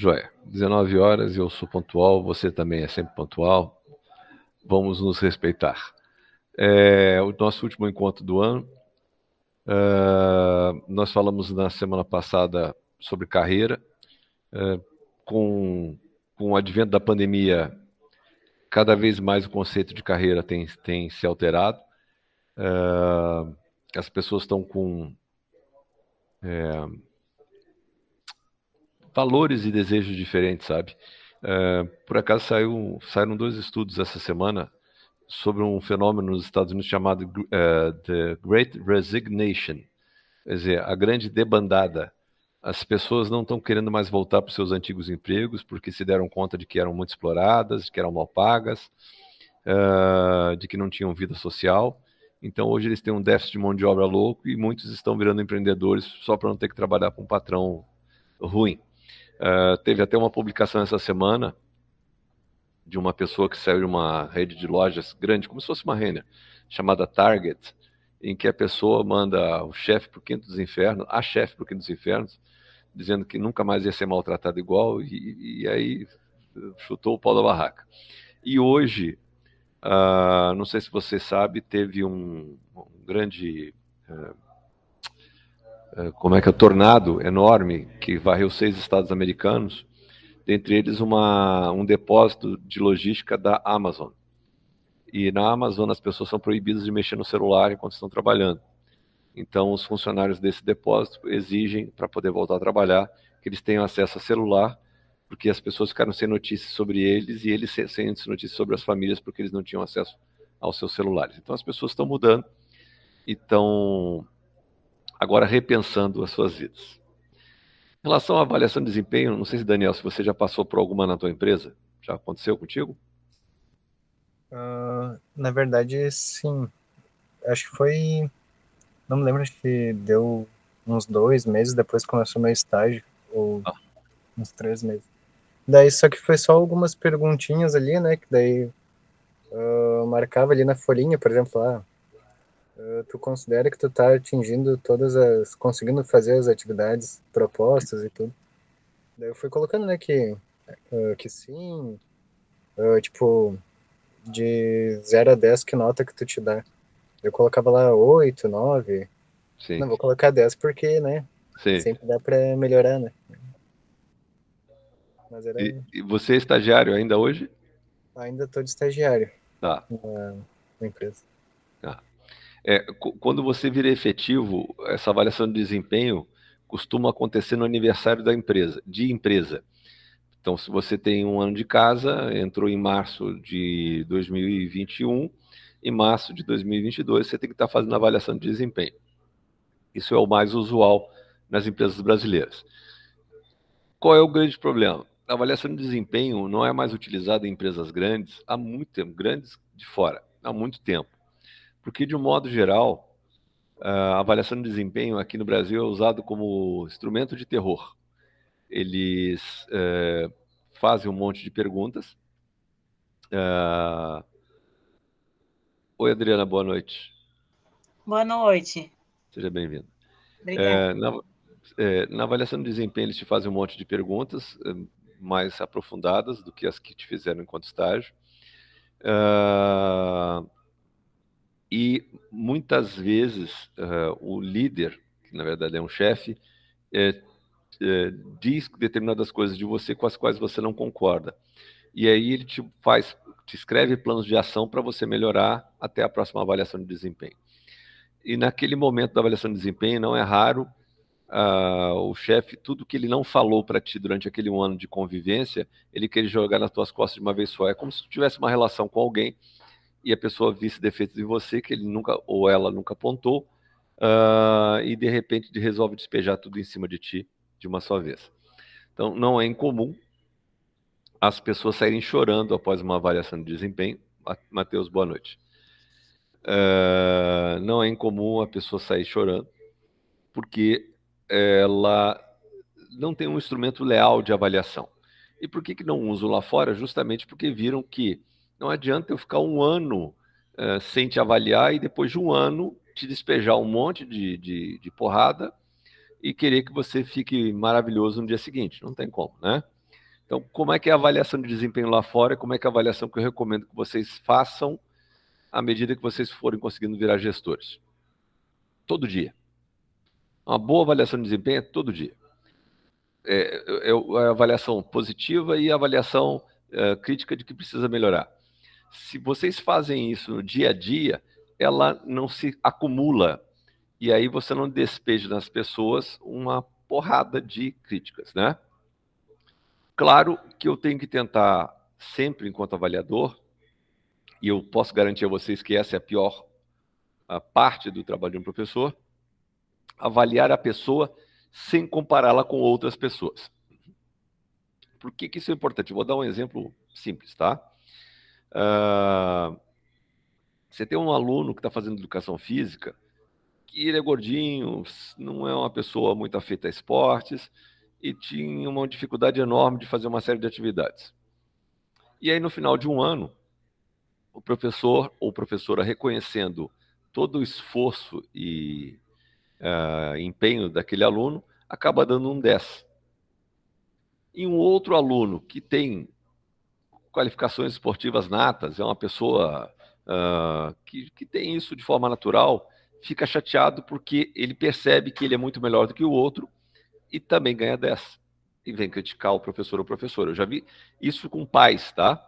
Joia, 19 horas, eu sou pontual, você também é sempre pontual, vamos nos respeitar. O nosso último encontro do ano, nós falamos na semana passada sobre carreira, com o advento da pandemia, cada vez mais o conceito de carreira tem se alterado, as pessoas estão com valores e desejos diferentes, sabe? Por acaso saíram 2 estudos essa semana sobre um fenômeno nos Estados Unidos chamado The Great Resignation, quer dizer, a grande debandada. As pessoas não estão querendo mais voltar para os seus antigos empregos porque se deram conta de que eram muito exploradas, de que eram mal pagas, de que não tinham vida social. Então hoje eles têm um déficit de mão de obra louco e muitos estão virando empreendedores só para não ter que trabalhar com um patrão ruim. Teve até uma publicação essa semana de uma pessoa que saiu de uma rede de lojas grande, como se fosse uma Renner, chamada Target, em que a pessoa manda o chefe para o quinto dos infernos, a chefe para o quinto dos infernos, dizendo que nunca mais ia ser maltratado igual, e aí chutou o pau da barraca. E hoje, não sei se você sabe, teve um grande tornado enorme que varreu 6 estados americanos, dentre eles um depósito de logística da Amazon. E na Amazon as pessoas são proibidas de mexer no celular enquanto estão trabalhando. Então os funcionários desse depósito exigem, para poder voltar a trabalhar, que eles tenham acesso a celular, porque as pessoas ficaram sem notícias sobre eles e eles sem notícias sobre as famílias porque eles não tinham acesso aos seus celulares. Então as pessoas estão mudando e estão agora repensando as suas vidas. Em relação à avaliação de desempenho, não sei se, Daniel, se você já passou por alguma na tua empresa, já aconteceu contigo? Na verdade, sim. Acho que foi. Não me lembro, acho que deu uns 2 meses depois que começou meu estágio, ou uns 3 meses. Daí, só que foi só algumas perguntinhas ali, né? Que daí eu marcava ali na folhinha, por exemplo, tu considera que tu tá atingindo conseguindo fazer as atividades propostas e tudo. Daí eu fui colocando, né, que sim, tipo, de 0 a 10, que nota que tu te dá? Eu colocava lá 8, 9. Sim, Não, vou colocar 10 porque, né, sim. sempre dá pra melhorar, né? Mas E você é estagiário ainda hoje? ainda tô de estagiário Tá, na empresa. tá. Quando você vira efetivo, essa avaliação de desempenho costuma acontecer no aniversário de empresa. Então, se você tem um ano de casa, entrou em março de 2021, em março de 2022 você tem que estar fazendo a avaliação de desempenho. Isso é o mais usual nas empresas brasileiras. Qual é o grande problema? A avaliação de desempenho não é mais utilizada em empresas grandes há muito tempo, grandes de fora, há muito tempo. Porque, de um modo geral, a avaliação de desempenho aqui no Brasil é usado como instrumento de terror. Eles fazem um monte de perguntas. Oi, Adriana, boa noite. Boa noite. Seja bem-vindo. Obrigada. Na avaliação de desempenho, eles te fazem um monte de perguntas mais aprofundadas do que as que te fizeram enquanto estágio. E muitas vezes o líder, que na verdade é um chefe, diz determinadas coisas de você com as quais você não concorda. E aí ele te escreve planos de ação para você melhorar até a próxima avaliação de desempenho. E naquele momento da avaliação de desempenho, não é raro o chefe, tudo que ele não falou para ti durante aquele 1 ano de convivência, ele quer jogar nas tuas costas de uma vez só. É como se tu tivesse uma relação com alguém e a pessoa visse defeitos em você que ele nunca ou ela nunca apontou, e de repente resolve despejar tudo em cima de ti de uma só vez. Então, não é incomum as pessoas saírem chorando após uma avaliação de desempenho. Matheus, boa noite. Não é incomum a pessoa sair chorando porque ela não tem um instrumento leal de avaliação. E por que não usam lá fora? Justamente porque viram que não adianta eu ficar 1 ano sem te avaliar e depois de 1 ano te despejar um monte de porrada e querer que você fique maravilhoso no dia seguinte. Não tem como, né? Então, como é que é a avaliação de desempenho lá fora? Como é que é a avaliação que eu recomendo que vocês façam à medida que vocês forem conseguindo virar gestores? Todo dia. Uma boa avaliação de desempenho é todo dia. É a avaliação positiva e a avaliação crítica de que precisa melhorar. Se vocês fazem isso no dia a dia, ela não se acumula. E aí você não despeja nas pessoas uma porrada de críticas, né? Claro que eu tenho que tentar sempre, enquanto avaliador, e eu posso garantir a vocês que essa é a pior parte do trabalho de um professor, avaliar a pessoa sem compará-la com outras pessoas. Por que isso é importante? Eu vou dar um exemplo simples, tá? Você tem um aluno que está fazendo educação física, que ele é gordinho, não é uma pessoa muito afeita a esportes, e tinha uma dificuldade enorme de fazer uma série de atividades. E aí, no final de um ano, o professor ou professora, reconhecendo todo o esforço e empenho daquele aluno, acaba dando um 10. E um outro aluno que tem qualificações esportivas natas, é uma pessoa que tem isso de forma natural, fica chateado porque ele percebe que ele é muito melhor do que o outro e também ganha 10. E vem criticar o professor ou professora. Eu já vi isso com pais, tá?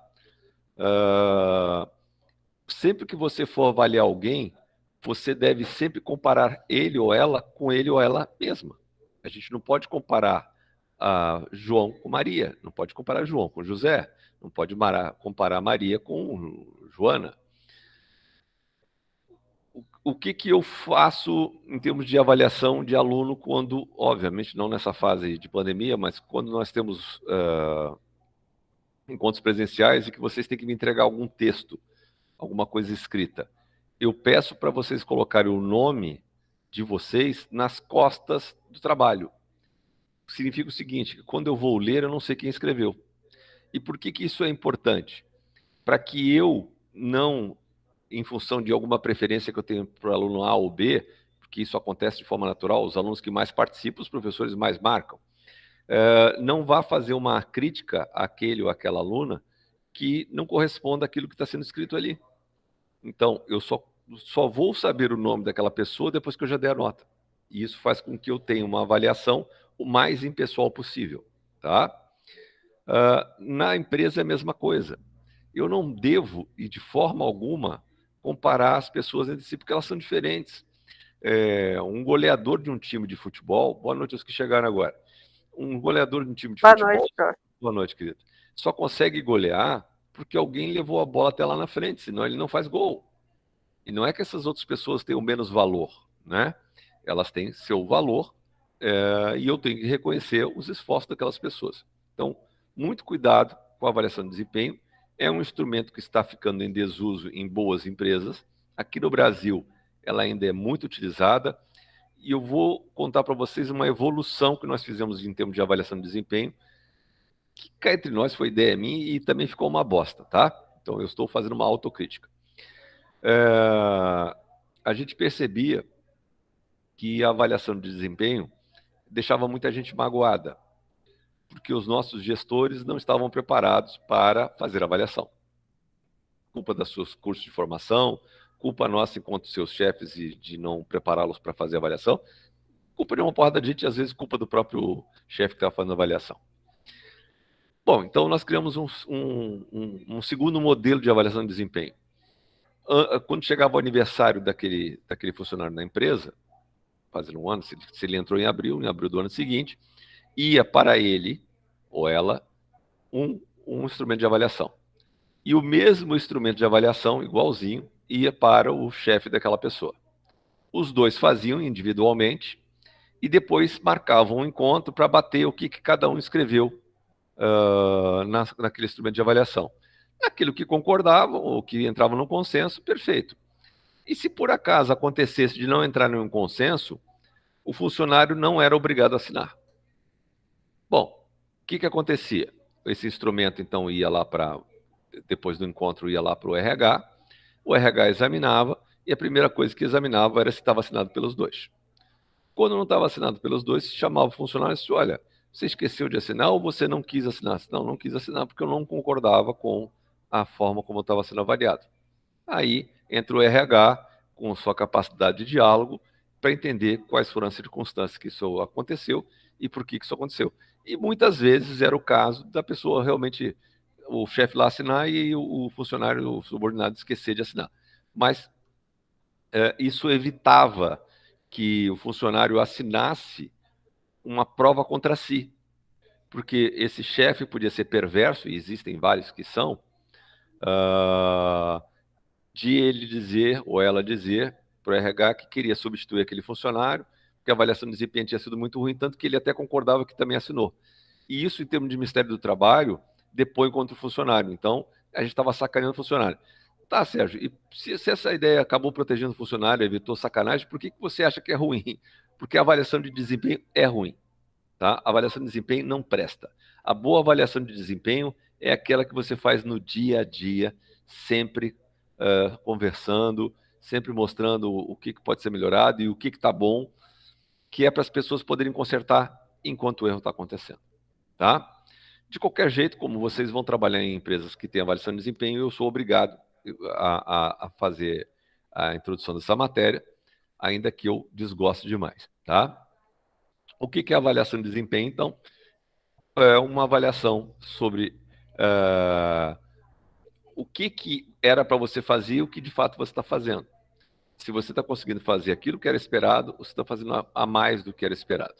Sempre que você for avaliar alguém, você deve sempre comparar ele ou ela com ele ou ela mesma. A gente não pode comparar João com Maria, não pode comparar João com José, não pode comparar Maria com Joana. O que eu faço em termos de avaliação de aluno quando, obviamente não nessa fase de pandemia, mas quando nós temos encontros presenciais e que vocês têm que me entregar algum texto, alguma coisa escrita. Eu peço para vocês colocarem o nome de vocês nas costas do trabalho. Significa o seguinte, que quando eu vou ler, eu não sei quem escreveu. E por que isso é importante? Para que eu não, em função de alguma preferência que eu tenho para o aluno A ou B, porque isso acontece de forma natural, os alunos que mais participam, os professores mais marcam, não vá fazer uma crítica àquele ou àquela aluna que não corresponda àquilo que está sendo escrito ali. Então, eu só vou saber o nome daquela pessoa depois que eu já der a nota. E isso faz com que eu tenha uma avaliação o mais impessoal possível, tá? Na empresa é a mesma coisa. Eu não devo, e de forma alguma, comparar as pessoas entre si, porque elas são diferentes. Um goleador de um time de futebol, boa noite aos que chegaram agora. Um goleador de um time de futebol, noite, Jorge. Boa noite, querido, só consegue golear porque alguém levou a bola até lá na frente, senão ele não faz gol. E não é que essas outras pessoas tenham menos valor, né? Elas têm seu valor e eu tenho que reconhecer os esforços daquelas pessoas. Então, muito cuidado com a avaliação de desempenho. É um instrumento que está ficando em desuso em boas empresas. Aqui no Brasil, ela ainda é muito utilizada. E eu vou contar para vocês uma evolução que nós fizemos em termos de avaliação de desempenho, que cá entre nós foi ideia minha e também ficou uma bosta, tá? Então, eu estou fazendo uma autocrítica. A gente percebia que a avaliação de desempenho deixava muita gente magoada, porque os nossos gestores não estavam preparados para fazer avaliação. Culpa dos seus cursos de formação, culpa nossa enquanto seus chefes de não prepará-los para fazer avaliação, culpa de uma porrada de gente e às vezes culpa do próprio chefe que estava fazendo avaliação. Bom, então nós criamos um segundo modelo de avaliação de desempenho. Quando chegava o aniversário daquele funcionário na empresa, fazendo um ano, se ele entrou em abril do ano seguinte, ia para ele ou ela um instrumento de avaliação. E o mesmo instrumento de avaliação, igualzinho, ia para o chefe daquela pessoa. Os dois faziam individualmente e depois marcavam um encontro para bater o que cada um escreveu naquele instrumento de avaliação. Aquilo que concordavam ou que entravam no consenso, perfeito. E se por acaso acontecesse de não entrar em um consenso, o funcionário não era obrigado a assinar. Bom, o que acontecia? Esse instrumento, então, ia lá depois do encontro, ia lá para o RH examinava, e a primeira coisa que examinava era se estava assinado pelos dois. Quando não estava assinado pelos dois, se chamava o funcionário e disse, olha, Você esqueceu de assinar ou você não quis assinar? Não quis assinar porque eu não concordava com a forma como estava sendo avaliado. Aí entra o RH com sua capacidade de diálogo para entender quais foram as circunstâncias que isso aconteceu e por que isso aconteceu. E muitas vezes era o caso da pessoa realmente, o chefe lá assinar e o funcionário, o subordinado, esquecer de assinar. Mas isso evitava que o funcionário assinasse uma prova contra si, porque esse chefe podia ser perverso, e existem vários que são, de ele dizer, ou ela dizer, para o RH que queria substituir aquele funcionário, porque a avaliação de desempenho tinha sido muito ruim, tanto que ele até concordava que também assinou. E isso, em termos de Ministério do Trabalho, depõe contra o funcionário. Então, a gente estava sacaneando o funcionário. Tá, Sérgio, e se essa ideia acabou protegendo o funcionário, evitou sacanagem, por que você acha que é ruim? Porque a avaliação de desempenho é ruim. Tá? A avaliação de desempenho não presta. A boa avaliação de desempenho é aquela que você faz no dia a dia, sempre conversando, sempre mostrando o que pode ser melhorado e o que está bom, que é para as pessoas poderem consertar enquanto o erro está acontecendo. Tá? De qualquer jeito, como vocês vão trabalhar em empresas que têm avaliação de desempenho, eu sou obrigado a fazer a introdução dessa matéria, ainda que eu desgoste demais. Tá? O que é avaliação de desempenho, então? É uma avaliação sobre o que era para você fazer e o que de fato você está fazendo. Se você está conseguindo fazer aquilo que era esperado, ou você está fazendo a mais do que era esperado.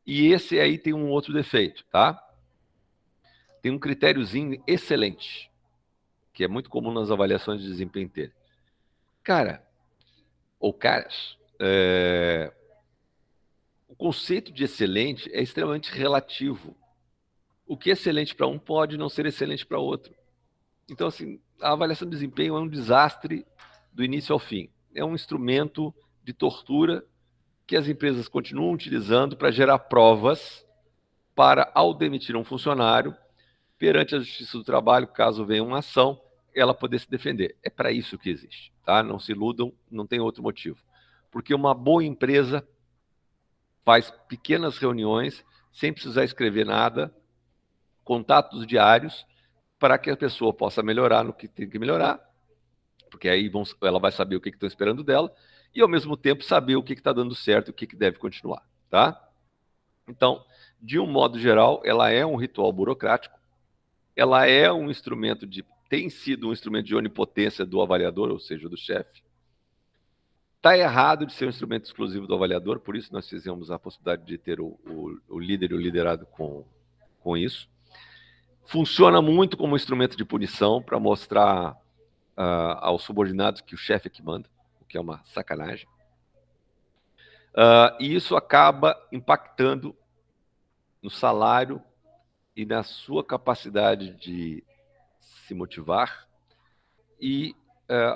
E esse aí tem um outro defeito, tá? Tem um critériozinho excelente, que é muito comum nas avaliações de desempenho ter. Cara, ou caras, o conceito de excelente é extremamente relativo. O que é excelente para um pode não ser excelente para outro. Então, assim, a avaliação de desempenho é um desastre do início ao fim. É um instrumento de tortura que as empresas continuam utilizando para gerar provas para, ao demitir um funcionário, perante a Justiça do Trabalho, caso venha uma ação, ela poder se defender. É para isso que existe, tá? Não se iludam, não tem outro motivo. Porque uma boa empresa faz pequenas reuniões, sem precisar escrever nada, contatos diários, para que a pessoa possa melhorar no que tem que melhorar, porque aí ela vai saber o que estão esperando dela, e ao mesmo tempo saber o que está dando certo e o que deve continuar, tá? Então, de um modo geral, ela é um ritual burocrático, ela é um instrumento tem sido um instrumento de onipotência do avaliador, ou seja, do chefe. Está errado de ser um instrumento exclusivo do avaliador, por isso nós fizemos a possibilidade de ter o líder e o liderado com isso. Funciona muito como instrumento de punição para mostrar aos subordinados que o chefe é que manda, o que é uma sacanagem. E isso acaba impactando no salário e na sua capacidade de se motivar e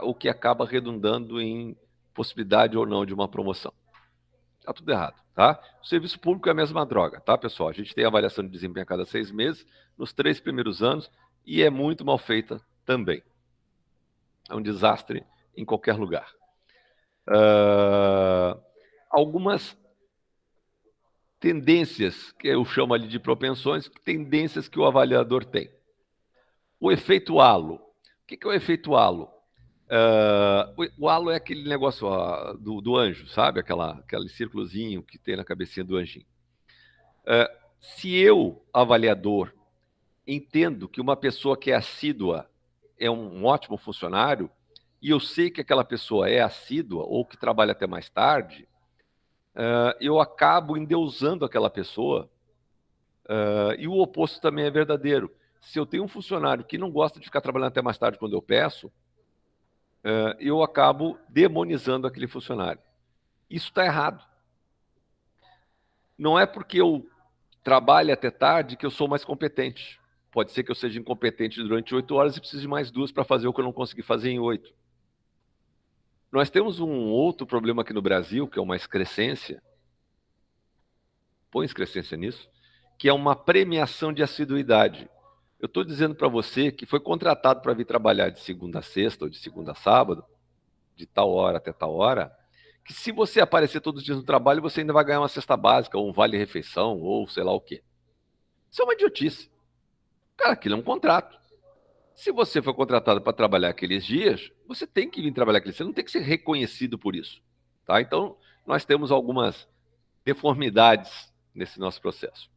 o que acaba redundando em possibilidade ou não de uma promoção. Está tudo errado, tá? O serviço público é a mesma droga, tá, pessoal? A gente tem avaliação de desempenho a cada 6 meses, nos 3 primeiros anos, e é muito mal feita também. É um desastre em qualquer lugar. Algumas tendências, que eu chamo ali de propensões, tendências que o avaliador tem. O efeito halo. O que é o efeito halo? O halo é aquele negócio do anjo, sabe? Aquele círculozinho que tem na cabecinha do anjinho. Se eu, avaliador, entendo que uma pessoa que é assídua é um ótimo funcionário, e eu sei que aquela pessoa é assídua ou que trabalha até mais tarde, eu acabo endeusando aquela pessoa, e o oposto também é verdadeiro. Se eu tenho um funcionário que não gosta de ficar trabalhando até mais tarde quando eu peço, eu acabo demonizando aquele funcionário. Isso está errado. Não é porque eu trabalho até tarde que eu sou mais competente. Pode ser que eu seja incompetente durante 8 horas e precise de mais 2 para fazer o que eu não consegui fazer em 8. Nós temos um outro problema aqui no Brasil, que é uma excrescência. Põe excrescência nisso, que é uma premiação de assiduidade. Eu estou dizendo para você que foi contratado para vir trabalhar de segunda a sexta ou de segunda a sábado, de tal hora até tal hora, que se você aparecer todos os dias no trabalho, você ainda vai ganhar uma cesta básica, ou um vale-refeição, ou sei lá o quê. Isso é uma idiotice. Cara, aquilo é um contrato. Se você foi contratado para trabalhar aqueles dias, você tem que vir trabalhar aqueles dias. Você não tem que ser reconhecido por isso. Tá? Então, nós temos algumas deformidades nesse nosso processo.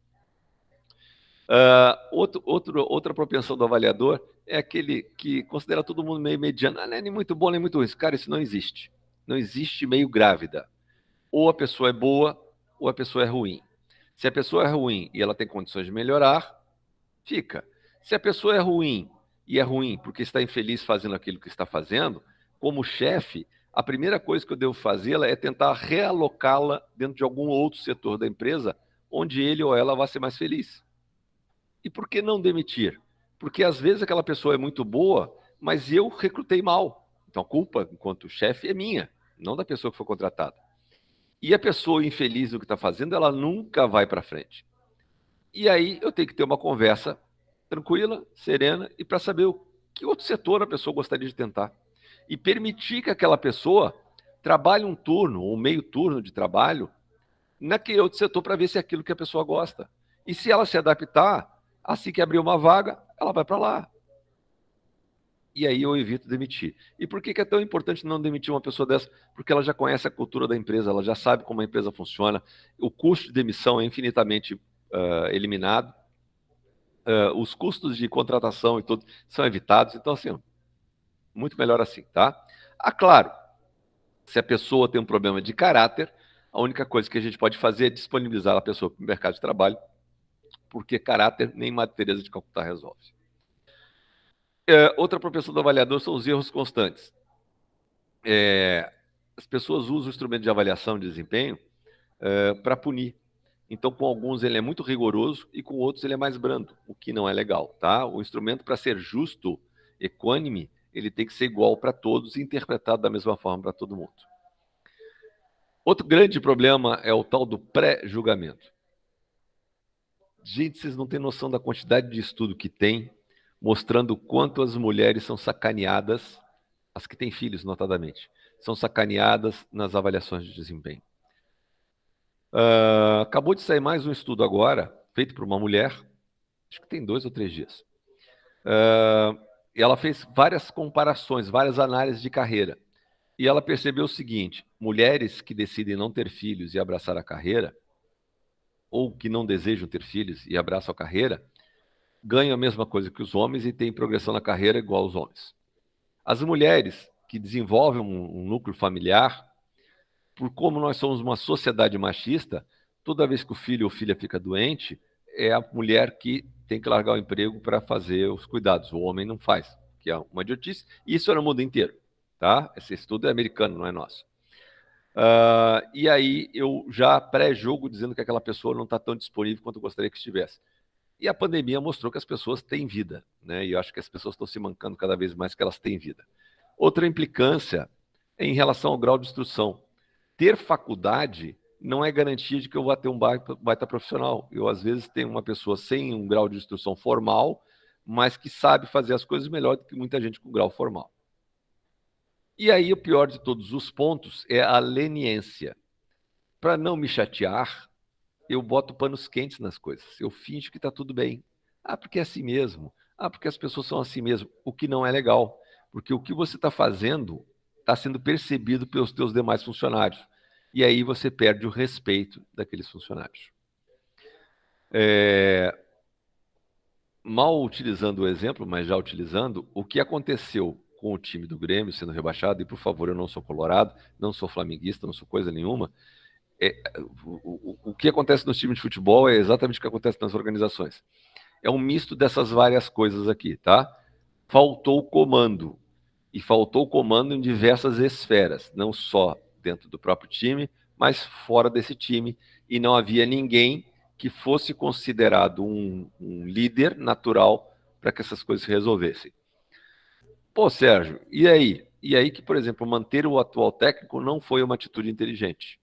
Outra propensão do avaliador é aquele que considera todo mundo meio mediano. Não é nem muito bom, nem muito ruim. Cara, isso não existe. Não existe meio grávida. Ou a pessoa é boa, ou a pessoa é ruim. Se a pessoa é ruim e ela tem condições de melhorar, fica. Se a pessoa é ruim e é ruim porque está infeliz fazendo aquilo que está fazendo, como chefe, a primeira coisa que eu devo fazê-la é tentar realocá-la dentro de algum outro setor da empresa onde ele ou ela vai ser mais feliz. E por que não demitir? Porque às vezes aquela pessoa é muito boa, mas eu recrutei mal. Então a culpa, enquanto chefe, é minha, não da pessoa que foi contratada. E a pessoa infeliz no que está fazendo, ela nunca vai para frente. E aí eu tenho que ter uma conversa tranquila, serena, e para saber que outro setor a pessoa gostaria de tentar. E permitir que aquela pessoa trabalhe um turno, ou meio turno de trabalho, naquele outro setor para ver se é aquilo que a pessoa gosta. E se ela se adaptar, assim que abrir uma vaga, ela vai para lá. E aí eu evito demitir. E por que é tão importante não demitir uma pessoa dessa? Porque ela já conhece a cultura da empresa, ela já sabe como a empresa funciona, o custo de demissão é infinitamente eliminado, os custos de contratação e tudo são evitados. Então, assim, muito melhor assim, tá? Claro, se a pessoa tem um problema de caráter, a única coisa que a gente pode fazer é disponibilizar a pessoa para o mercado de trabalho, porque caráter nem Madre Teresa de Calcutá resolve. Outra propensão do avaliador são os erros constantes. As pessoas usam o instrumento de avaliação de desempenho para punir. Então, com alguns ele é muito rigoroso e com outros ele é mais brando, o que não é legal, tá? O instrumento, para ser justo, equânime, ele tem que ser igual para todos e interpretado da mesma forma para todo mundo. Outro grande problema é o tal do pré-julgamento. Gente, vocês não têm noção da quantidade de estudo que tem mostrando o quanto as mulheres são sacaneadas, as que têm filhos, notadamente, são sacaneadas nas avaliações de desempenho. Acabou de sair mais um estudo agora, feito por uma mulher, acho que tem 2 ou 3 dias. E ela fez várias comparações, várias análises de carreira. E ela percebeu o seguinte: mulheres que decidem não ter filhos e abraçar a carreira, ou que não desejam ter filhos e abraçam a carreira, ganham a mesma coisa que os homens e têm progressão na carreira igual aos homens. As mulheres que desenvolvem um núcleo familiar, por como nós somos uma sociedade machista, toda vez que o filho ou filha fica doente, é a mulher que tem que largar o emprego para fazer os cuidados. O homem não faz, que é uma idiotice. E isso é no mundo inteiro, tá? Esse estudo é americano, não é nosso. E aí eu já pré-julgo dizendo que aquela pessoa não está tão disponível quanto eu gostaria que estivesse. E a pandemia mostrou que as pessoas têm vida, né? E eu acho que as pessoas estão se mancando cada vez mais que elas têm vida. Outra implicância é em relação ao grau de instrução. Ter faculdade não é garantia de que eu vou ter um baita profissional. Eu, às vezes, tenho uma pessoa sem um grau de instrução formal, mas que sabe fazer as coisas melhor do que muita gente com grau formal. E aí, o pior de todos os pontos é a leniência. Para não me chatear, eu boto panos quentes nas coisas. Eu finjo que está tudo bem. Porque é assim mesmo. Porque as pessoas são assim mesmo. O que não é legal. Porque o que você está fazendo está sendo percebido pelos teus demais funcionários. E aí você perde o respeito daqueles funcionários. Mal utilizando o exemplo, mas já utilizando, o que aconteceu com o time do Grêmio sendo rebaixado, e por favor, eu não sou colorado, não sou flamenguista, não sou coisa nenhuma, o que acontece nos times de futebol é exatamente o que acontece nas organizações. É um misto dessas várias coisas aqui, tá? Faltou comando. E faltou comando em diversas esferas, não só dentro do próprio time, mas fora desse time. E não havia ninguém que fosse considerado um líder natural para que essas coisas se resolvessem. Pô, Sérgio, e aí? E aí que, por exemplo, manter o atual técnico não foi uma atitude inteligente,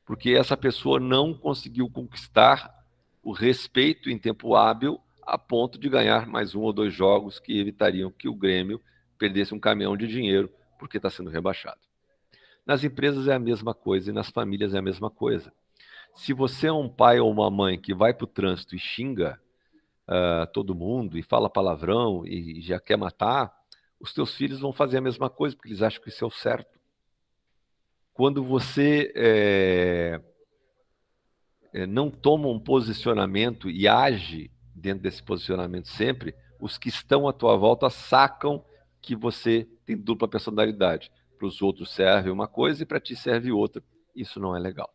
porque essa pessoa não conseguiu conquistar o respeito em tempo hábil a ponto de ganhar mais 1 ou 2 jogos que evitariam que o Grêmio perdesse um caminhão de dinheiro porque está sendo rebaixado. Nas empresas é a mesma coisa e nas famílias é a mesma coisa. Se você é um pai ou uma mãe que vai para o trânsito e xinga, todo mundo e fala palavrão e já quer matar, os teus filhos vão fazer a mesma coisa, porque eles acham que isso é o certo. Quando você não toma um posicionamento e age dentro desse posicionamento sempre, os que estão à tua volta sacam que você tem dupla personalidade. Para os outros serve uma coisa e para ti serve outra. Isso não é legal.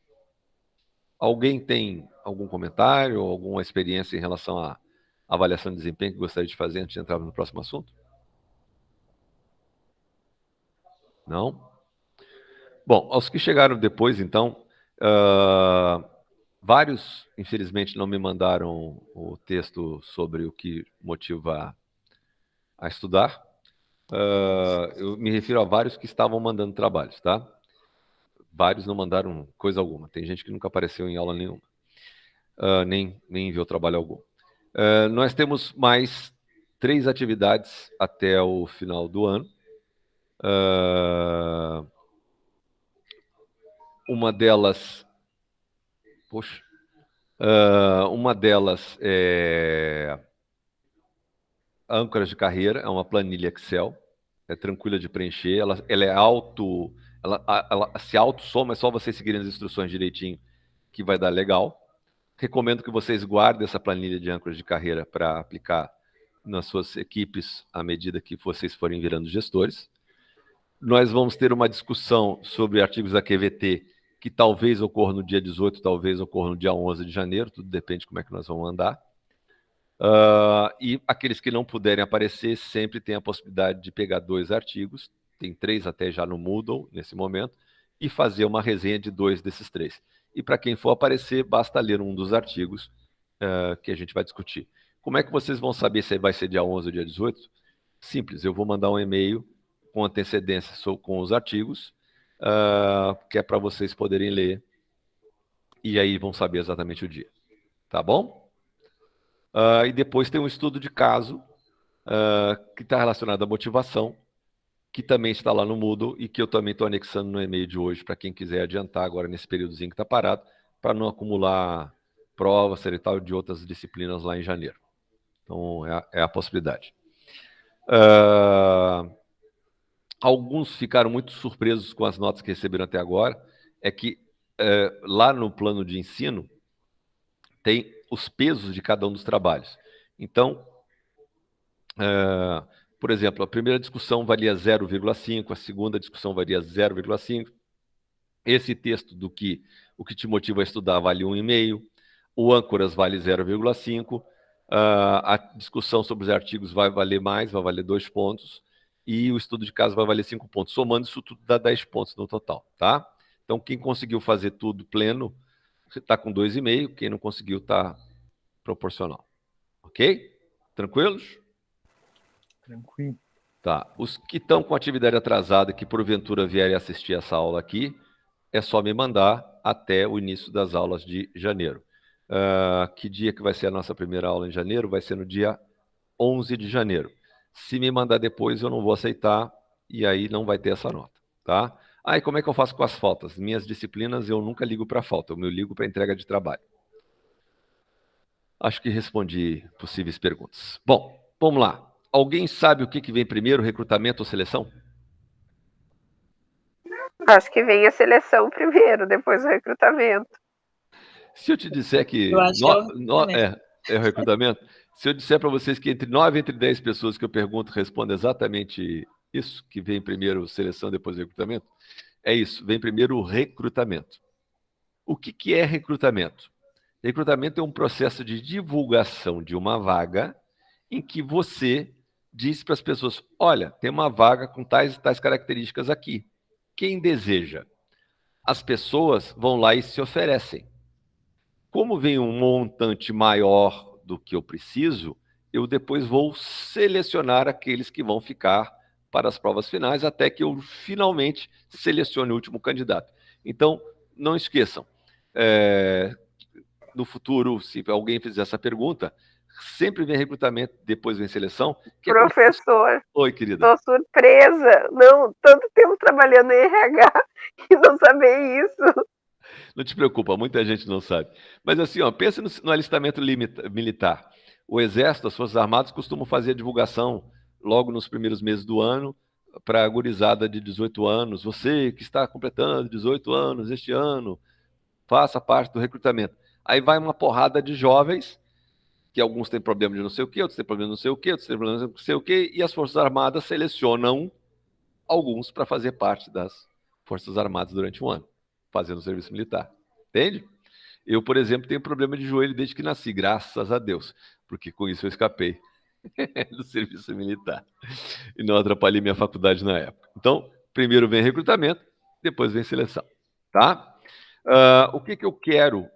Alguém tem algum comentário ou alguma experiência em relação à avaliação de desempenho que gostaria de fazer antes de entrar no próximo assunto? Não? Bom, aos que chegaram depois, então, vários, infelizmente, não me mandaram o texto sobre o que motiva a estudar. Eu me refiro a vários que estavam mandando trabalhos, tá? Vários não mandaram coisa alguma. Tem gente que nunca apareceu em aula nenhuma, nem enviou trabalho algum. Nós temos mais 3 atividades até o final do ano. Uma delas... Poxa... uma delas é âncoras de carreira, é uma planilha Excel, é tranquila de preencher, ela é ela se auto-soma, é só vocês seguirem as instruções direitinho que vai dar legal. Recomendo que vocês guardem essa planilha de âncoras de carreira para aplicar nas suas equipes à medida que vocês forem virando gestores. Nós vamos ter uma discussão sobre artigos da QVT que talvez ocorra no dia 18, talvez ocorra no dia 11 de janeiro, tudo depende de como é que nós vamos andar. E aqueles que não puderem aparecer sempre tem a possibilidade de pegar 2 artigos, tem 3 até já no Moodle nesse momento, e fazer uma resenha de 2 desses 3. E para quem for aparecer, basta ler um dos artigos que a gente vai discutir. Como é que vocês vão saber se vai ser dia 11 ou dia 18? Simples, eu vou mandar um e-mail com antecedência com os artigos, que é para vocês poderem ler, e aí vão saber exatamente o dia. Tá bom? E depois tem um estudo de caso que está relacionado à motivação, que também está lá no Moodle e que eu também estou anexando no e-mail de hoje para quem quiser adiantar agora nesse períodozinho que está parado, para não acumular provas e tal de outras disciplinas lá em janeiro. Então, é a possibilidade. Alguns ficaram muito surpresos com as notas que receberam até agora, é que lá no plano de ensino tem os pesos de cada um dos trabalhos. Então, por exemplo, a primeira discussão valia 0,5, a segunda discussão valia 0,5. Esse texto do que o que te motiva a estudar vale 1,5. O âncoras vale 0,5. A discussão sobre os artigos vai valer mais, vai valer 2 pontos. E o estudo de caso vai valer 5 pontos. Somando isso tudo dá 10 pontos no total, tá? Então, quem conseguiu fazer tudo pleno está com 2,5. Quem não conseguiu está proporcional. Ok? Tranquilos? Tranquilo. Tá. Os que estão com atividade atrasada, que porventura vierem assistir essa aula aqui, é só me mandar até o início das aulas de janeiro. Que dia que vai ser a nossa primeira aula em janeiro? Vai ser no dia 11 de janeiro. Se me mandar depois, eu não vou aceitar e aí não vai ter essa nota, tá? E como é que eu faço com as faltas? Minhas disciplinas eu nunca ligo para falta, eu ligo para entrega de trabalho. Acho que respondi possíveis perguntas. Bom, vamos lá. Alguém sabe o que vem primeiro, recrutamento ou seleção? Acho que vem a seleção primeiro, depois o recrutamento. Se eu te disser que Eu acho que é o recrutamento, se eu disser para vocês que entre 9 entre 10 pessoas que eu pergunto respondem exatamente isso, que vem primeiro seleção, depois recrutamento, é isso, vem primeiro o recrutamento. O que é recrutamento? Recrutamento é um processo de divulgação de uma vaga em que você diz para as pessoas, olha, tem uma vaga com tais e tais características aqui. Quem deseja? As pessoas vão lá e se oferecem. Como vem um montante maior do que eu preciso, eu depois vou selecionar aqueles que vão ficar para as provas finais, até que eu finalmente selecione o último candidato. Então, não esqueçam, no futuro, se alguém fizer essa pergunta, sempre vem recrutamento, depois vem seleção. Professor, oi, querida. Estou surpresa. Não, tanto tempo trabalhando em RH e não saber isso. Não te preocupa, muita gente não sabe. Mas assim, pensa no alistamento militar. O Exército, as Forças Armadas costumam fazer a divulgação logo nos primeiros meses do ano para a gurizada de 18 anos. Você que está completando 18 anos este ano, faça parte do recrutamento. Aí vai uma porrada de jovens, que alguns têm problema de não sei o quê, outros têm problema de não sei o quê, outros têm problema de não sei o quê, e as Forças Armadas selecionam alguns para fazer parte das Forças Armadas durante um ano, fazendo o serviço militar. Entende? Eu, por exemplo, tenho problema de joelho desde que nasci, graças a Deus, porque com isso eu escapei do serviço militar e não atrapalhei minha faculdade na época. Então, primeiro vem recrutamento, depois vem seleção, tá? O que eu quero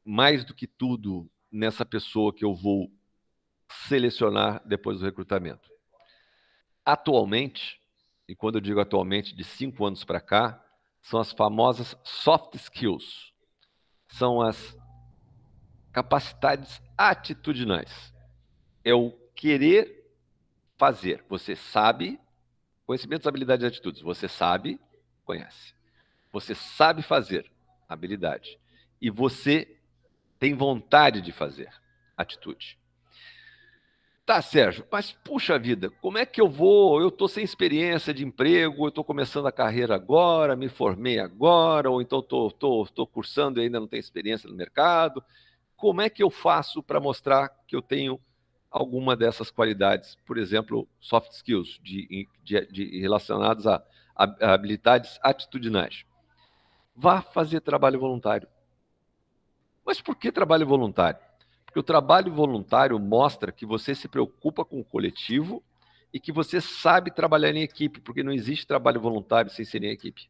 mais do que tudo nessa pessoa que eu vou selecionar depois do recrutamento? Atualmente, e quando eu digo atualmente, de 5 anos para cá, são as famosas soft skills. São as capacidades atitudinais. É o querer fazer. Você sabe, conhecimentos, habilidades e atitudes. Você sabe, conhece. Você sabe fazer, habilidade. E você tem vontade de fazer, atitude. Tá, Sérgio, mas puxa vida, como é que eu vou? Eu estou sem experiência de emprego, eu estou começando a carreira agora, me formei agora, ou então estou cursando e ainda não tenho experiência no mercado. Como é que eu faço para mostrar que eu tenho alguma dessas qualidades? Por exemplo, soft skills, relacionadas a habilidades atitudinais. Vá fazer trabalho voluntário. Mas por que trabalho voluntário? Porque o trabalho voluntário mostra que você se preocupa com o coletivo e que você sabe trabalhar em equipe, porque não existe trabalho voluntário sem ser em equipe.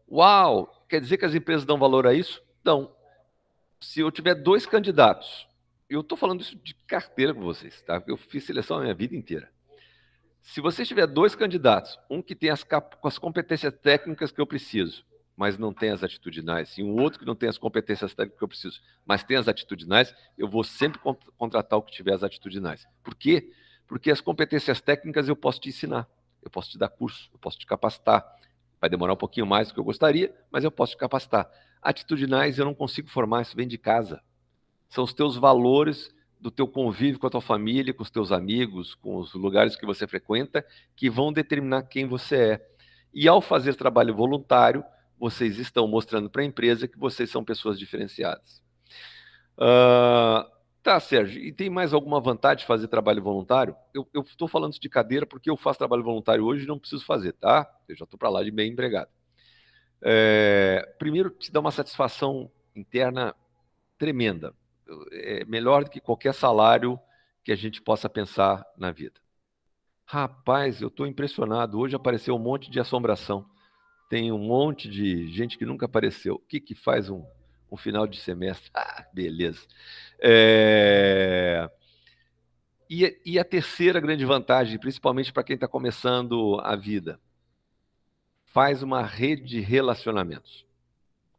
Uau! Quer dizer que as empresas dão valor a isso? Não. Se eu tiver 2 candidatos, eu estou falando isso de carteira com vocês, tá? Eu fiz seleção a minha vida inteira. Se você tiver 2 candidatos, um que tem as competências técnicas que eu preciso, mas não tem as atitudinais, e um outro que não tem as competências técnicas que eu preciso, mas tem as atitudinais, eu vou sempre contratar o que tiver as atitudinais. Por quê? Porque as competências técnicas eu posso te ensinar, eu posso te dar curso, eu posso te capacitar. Vai demorar um pouquinho mais do que eu gostaria, mas eu posso te capacitar. Atitudinais eu não consigo formar, isso vem de casa. São os teus valores do teu convívio com a tua família, com os teus amigos, com os lugares que você frequenta, que vão determinar quem você é. E ao fazer trabalho voluntário, vocês estão mostrando para a empresa que vocês são pessoas diferenciadas. Tá, Sérgio, e tem mais alguma vantagem de fazer trabalho voluntário? Eu estou falando isso de cadeira porque eu faço trabalho voluntário hoje e não preciso fazer, tá? Eu já estou para lá de bem empregado. Primeiro, te dá uma satisfação interna tremenda. É melhor do que qualquer salário que a gente possa pensar na vida. Rapaz, eu estou impressionado. Hoje apareceu um monte de assombração. Tem um monte de gente que nunca apareceu. O que faz um final de semestre? Ah, beleza. E a terceira grande vantagem, principalmente para quem está começando a vida, faz uma rede de relacionamentos.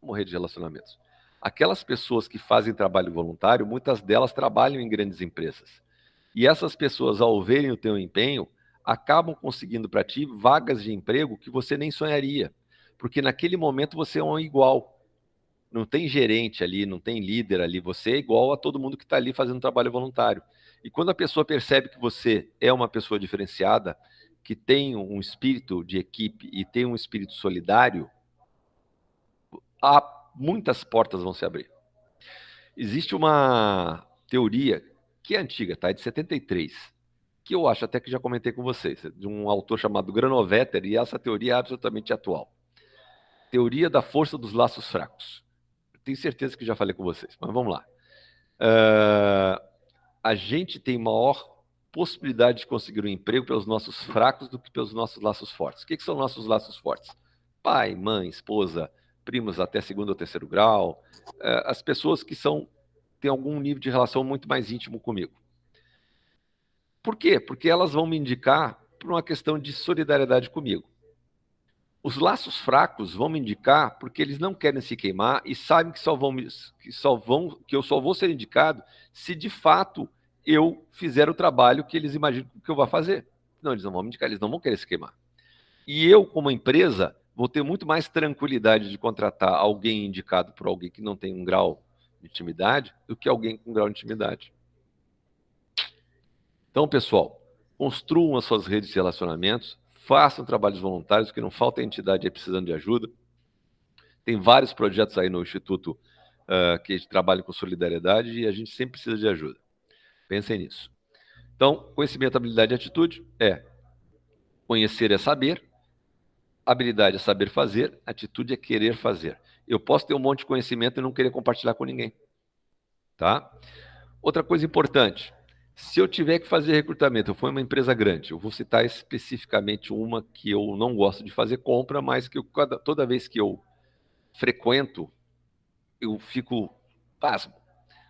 Como rede de relacionamentos? Aquelas pessoas que fazem trabalho voluntário, muitas delas trabalham em grandes empresas. E essas pessoas, ao verem o teu empenho, acabam conseguindo para ti vagas de emprego que você nem sonharia. Porque naquele momento você é um igual. Não tem gerente ali, não tem líder ali. Você é igual a todo mundo que está ali fazendo trabalho voluntário. E quando a pessoa percebe que você é uma pessoa diferenciada, que tem um espírito de equipe e tem um espírito solidário, muitas portas vão se abrir. Existe uma teoria que é antiga, tá? É de 73, que eu acho até que já comentei com vocês, de um autor chamado Granovetter, e essa teoria é absolutamente atual. Teoria da força dos laços fracos. Eu tenho certeza que já falei com vocês, mas vamos lá. A gente tem maior possibilidade de conseguir um emprego pelos nossos fracos do que pelos nossos laços fortes. O que são nossos laços fortes? Pai, mãe, esposa, primos até 2º ou 3º grau, as pessoas que têm algum nível de relação muito mais íntimo comigo. Por quê? Porque elas vão me indicar por uma questão de solidariedade comigo. Os laços fracos vão me indicar porque eles não querem se queimar e sabem que eu só vou ser indicado se de fato eu fizer o trabalho que eles imaginam que eu vou fazer. Não, eles não vão me indicar, eles não vão querer se queimar. E eu, como empresa, vou ter muito mais tranquilidade de contratar alguém indicado por alguém que não tem um grau de intimidade do que alguém com grau de intimidade. Então, pessoal, construam as suas redes de relacionamentos, façam trabalhos voluntários, que não falta entidade aí precisando de ajuda. Tem vários projetos aí no Instituto que trabalham com solidariedade e a gente sempre precisa de ajuda. Pensem nisso. Então, conhecimento, habilidade e atitude é conhecer é saber, habilidade é saber fazer, atitude é querer fazer. Eu posso ter um monte de conhecimento e não querer compartilhar com ninguém. Tá? Outra coisa importante, se eu tiver que fazer recrutamento, eu for uma empresa grande, eu vou citar especificamente uma que eu não gosto de fazer compra, mas que toda vez que eu frequento, eu fico pasmo.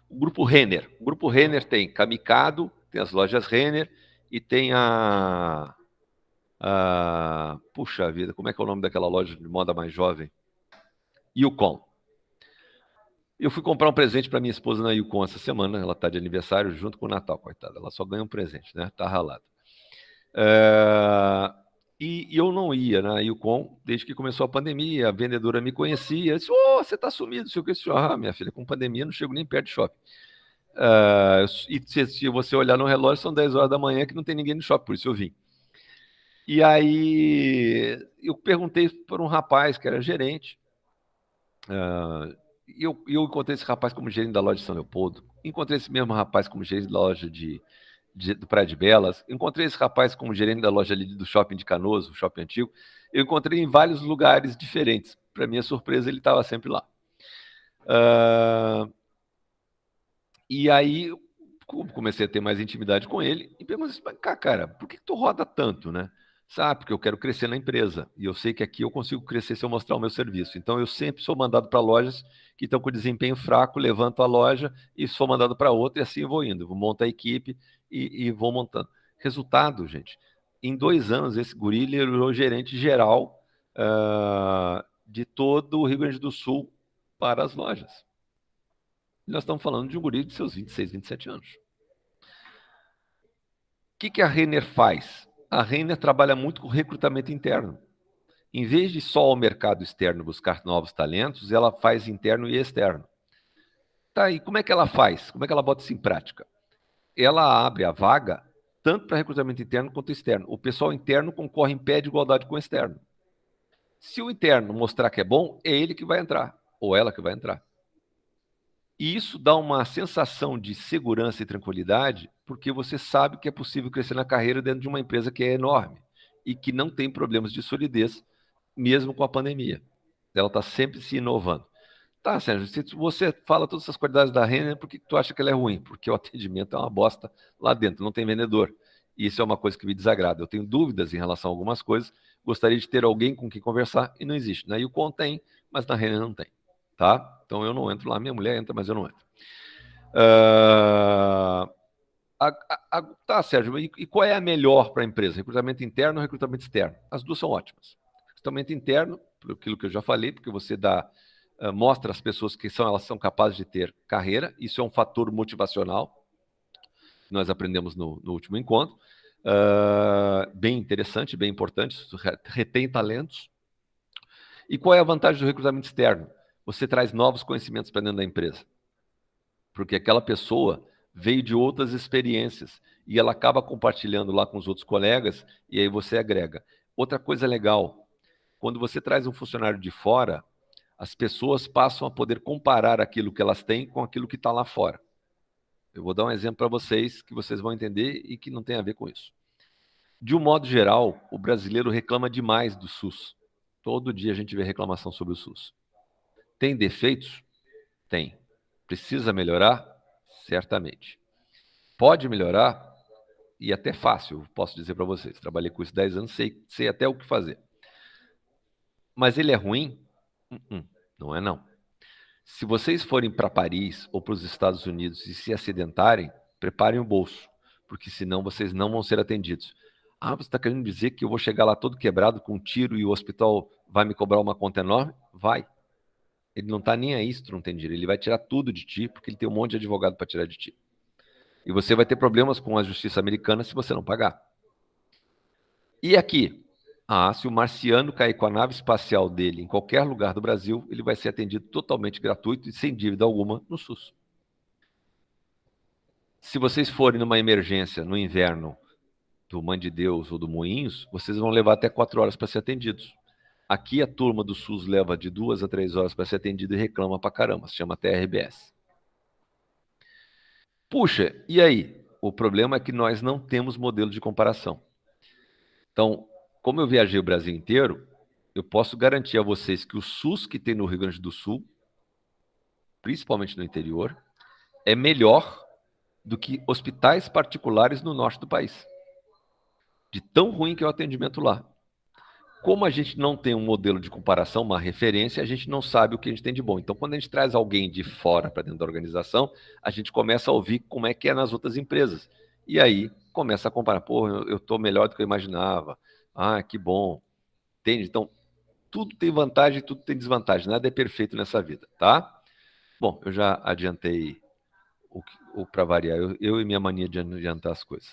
O Grupo Renner. O Grupo Renner tem Camicado, tem as lojas Renner e tem puxa vida, como é que é o nome daquela loja de moda mais jovem? Yukon. Eu fui comprar um presente para minha esposa na Yukon essa semana, ela está de aniversário junto com o Natal, coitada. Ela só ganha um presente, né? Tá ralada. E eu não ia na Yukon desde que começou a pandemia, a vendedora me conhecia, disse, você está sumido, sei o que. Minha filha, com pandemia não chego nem perto de shopping. E se você olhar no relógio, são 10 horas da manhã que não tem ninguém no shopping, por isso eu vim. E aí eu perguntei para um rapaz que era gerente, e eu encontrei esse rapaz como gerente da loja de São Leopoldo, encontrei esse mesmo rapaz como gerente da loja do Praia de Belas, encontrei esse rapaz como gerente da loja ali do shopping de Canoas, o shopping antigo, eu encontrei em vários lugares diferentes. Para minha surpresa, ele estava sempre lá. E aí eu comecei a ter mais intimidade com ele e perguntei assim, cara, por que tu roda tanto, né? Sabe, porque eu quero crescer na empresa e eu sei que aqui eu consigo crescer se eu mostrar o meu serviço. Então eu sempre sou mandado para lojas que estão com desempenho fraco, levanto a loja e sou mandado para outra e assim eu vou indo. Vou montar a equipe e vou montando. Resultado, gente, em 2 anos esse guri virou gerente geral de todo o Rio Grande do Sul para as lojas. Nós estamos falando de um guri de seus 26, 27 anos. O que a Renner faz? A Renner trabalha muito com recrutamento interno. Em vez de só ao mercado externo buscar novos talentos, ela faz interno e externo. Tá, e como é que ela faz? Como é que ela bota isso em prática? Ela abre a vaga tanto para recrutamento interno quanto externo. O pessoal interno concorre em pé de igualdade com o externo. Se o interno mostrar que é bom, é ele que vai entrar, ou ela que vai entrar. E isso dá uma sensação de segurança e tranquilidade, porque você sabe que é possível crescer na carreira dentro de uma empresa que é enorme e que não tem problemas de solidez, mesmo com a pandemia. Ela está sempre se inovando. Tá, Sérgio, se você fala todas essas qualidades da Renner, por que tu acha que ela é ruim? Porque o atendimento é uma bosta lá dentro, não tem vendedor. E isso é uma coisa que me desagrada. Eu tenho dúvidas em relação a algumas coisas, gostaria de ter alguém com quem conversar e não existe. Na Yukon tem, mas na Renner não tem. Tá? Então eu não entro lá, minha mulher entra, mas eu não entro. Tá, Sérgio, e qual é a melhor para a empresa? Recrutamento interno ou recrutamento externo? As duas são ótimas. Recrutamento interno, por aquilo que eu já falei, porque você mostra às pessoas que elas são capazes de ter carreira, isso é um fator motivacional, que nós aprendemos no último encontro. Bem interessante, bem importante, retém talentos. E qual é a vantagem do recrutamento externo? Você traz novos conhecimentos para dentro da empresa. Porque aquela pessoa veio de outras experiências e ela acaba compartilhando lá com os outros colegas e aí você agrega. Outra coisa legal, quando você traz um funcionário de fora, as pessoas passam a poder comparar aquilo que elas têm com aquilo que está lá fora. Eu vou dar um exemplo para vocês que vocês vão entender e que não tem a ver com isso. De um modo geral, o brasileiro reclama demais do SUS. Todo dia a gente vê reclamação sobre o SUS. Tem defeitos? Tem. Precisa melhorar? Certamente. Pode melhorar? E até fácil, posso dizer para vocês. Trabalhei com isso 10 anos, sei até o que fazer. Mas ele é ruim? Não é não. Se vocês forem para Paris ou para os Estados Unidos e se acidentarem, preparem o bolso, porque senão vocês não vão ser atendidos. Você está querendo dizer que eu vou chegar lá todo quebrado com um tiro e o hospital vai me cobrar uma conta enorme? Vai. Ele não está nem aí se tu não tem dinheiro. Ele vai tirar tudo de ti, porque ele tem um monte de advogado para tirar de ti. E você vai ter problemas com a justiça americana se você não pagar. E aqui? Se o marciano cair com a nave espacial dele em qualquer lugar do Brasil, ele vai ser atendido totalmente gratuito e sem dívida alguma no SUS. Se vocês forem numa emergência no inverno do Mãe de Deus ou do Moinhos, vocês vão levar até 4 horas para ser atendidos. Aqui a turma do SUS leva de 2 a 3 horas para ser atendido e reclama pra caramba, se chama até RBS. Puxa, e aí? O problema é que nós não temos modelo de comparação. Então, como eu viajei o Brasil inteiro, eu posso garantir a vocês que o SUS que tem no Rio Grande do Sul, principalmente no interior, é melhor do que hospitais particulares no norte do país. De tão ruim que é o atendimento lá. Como a gente não tem um modelo de comparação, uma referência, a gente não sabe o que a gente tem de bom. Então, quando a gente traz alguém de fora para dentro da organização, a gente começa a ouvir como é que é nas outras empresas. E aí, começa a comparar. Pô, eu estou melhor do que eu imaginava. Que bom. Entende? Então, tudo tem vantagem e tudo tem desvantagem. Nada é perfeito nessa vida, tá? Bom, eu já adiantei para variar. Eu e minha mania de adiantar as coisas.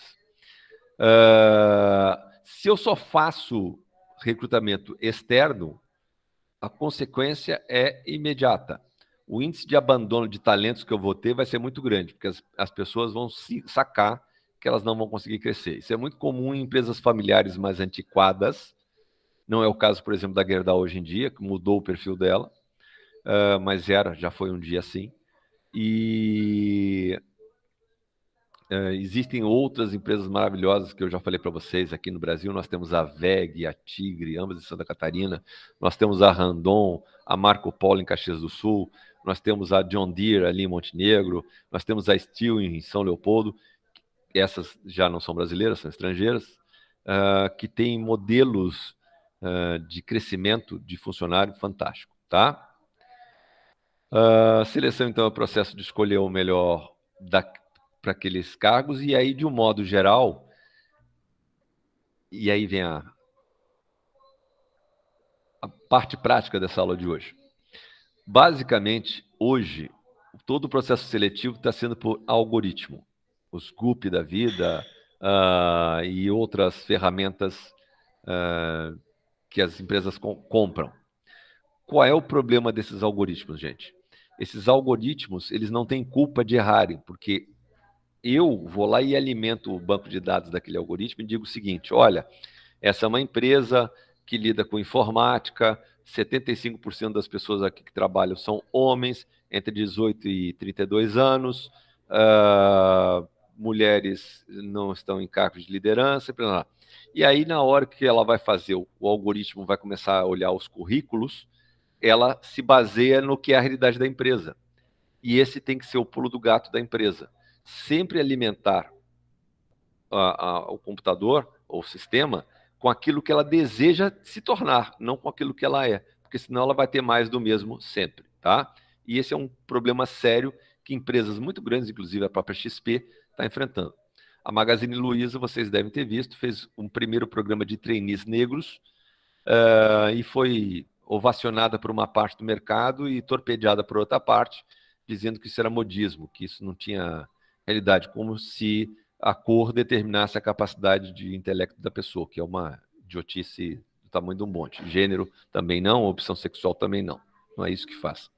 Se eu só faço recrutamento externo, a consequência é imediata. O índice de abandono de talentos que eu vou ter vai ser muito grande, porque as pessoas vão se sacar que elas não vão conseguir crescer. Isso é muito comum em empresas familiares mais antiquadas. Não é o caso, por exemplo, da Gerdau hoje em dia, que mudou o perfil dela, mas já foi um dia assim. E existem outras empresas maravilhosas que eu já falei para vocês aqui no Brasil. Nós temos a VEG, a Tigre, ambas de Santa Catarina. Nós temos a Randon, a Marco Polo em Caxias do Sul. Nós temos a John Deere ali em Montenegro. Nós temos a Steel em São Leopoldo. Essas já não são brasileiras, são estrangeiras, que têm modelos de crescimento de funcionário fantástico, tá? Seleção, então, é o processo de escolher o melhor para aqueles cargos, e aí, de um modo geral, e aí vem a parte prática dessa aula de hoje. Basicamente, hoje, todo o processo seletivo está sendo por algoritmo. Os GUP da vida e outras ferramentas que as empresas compram. Qual é o problema desses algoritmos, gente? Esses algoritmos, eles não têm culpa de errarem, porque eu vou lá e alimento o banco de dados daquele algoritmo e digo o seguinte: olha, essa é uma empresa que lida com informática, 75% das pessoas aqui que trabalham são homens, entre 18 e 32 anos, mulheres não estão em cargos de liderança, e aí na hora que ela vai fazer, o algoritmo vai começar a olhar os currículos, ela se baseia no que é a realidade da empresa. E esse tem que ser o pulo do gato da empresa. Sempre alimentar o computador ou o sistema com aquilo que ela deseja se tornar, não com aquilo que ela é, porque senão ela vai ter mais do mesmo sempre, tá? E esse é um problema sério que empresas muito grandes, inclusive a própria XP, está enfrentando. A Magazine Luiza, vocês devem ter visto, fez um primeiro programa de trainees negros e foi ovacionada por uma parte do mercado e torpedeada por outra parte, dizendo que isso era modismo, que isso não tinha realidade, como se a cor determinasse a capacidade de intelecto da pessoa, que é uma idiotice do tamanho de um monte. Gênero também não, opção sexual também não. Não é isso que faz.